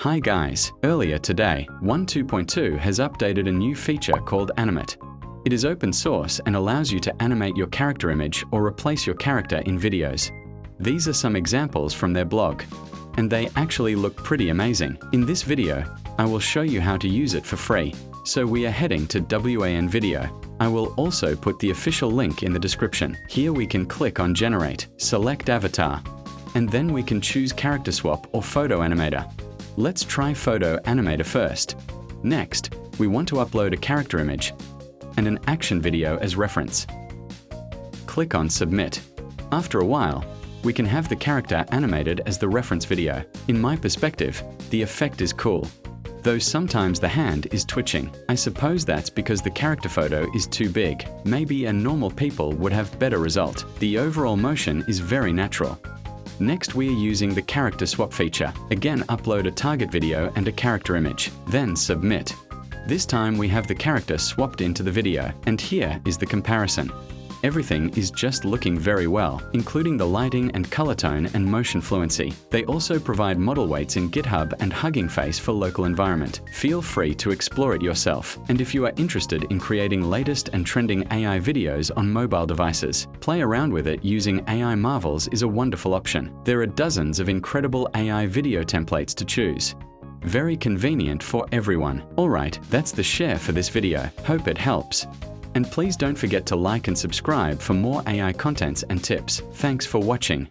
Hi guys, earlier today, Wan 2.2 has updated a new feature called Animate. It is open source and allows you to animate your character image or replace your character in videos. These are some examples from their blog, and they actually look pretty amazing. In this video, I will show you how to use it for free. So we are heading to Wan Video. I will also put the official link in the description. Here we can click on Generate, select Avatar, and then we can choose Character Swap or Photo Animator. Let's try Photo Animator first. Next, we want to upload a character image and an action video as reference. Click on Submit. After a while, we can have the character animated as the reference video. In my perspective, the effect is cool, though sometimes the hand is twitching. I suppose that's because the character photo is too big. Maybe a normal people would have better result. The overall motion is very natural. Next, we are using the character swap feature. Again, upload a target video and a character image, then submit. This time we have the character swapped into the video, and here is the comparison. Everything is just looking very well, including the lighting and color tone and motion fluency. They also provide model weights in GitHub and Hugging Face for local environment. Feel free to explore it yourself. And if you are interested in creating latest and trending AI videos on mobile devices, play around with it using AI Marvels is a wonderful option. There are dozens of incredible AI video templates to choose. Very convenient for everyone. Alright, that's the share for this video. Hope it helps. And please don't forget to like and subscribe for more AI contents and tips. Thanks for watching.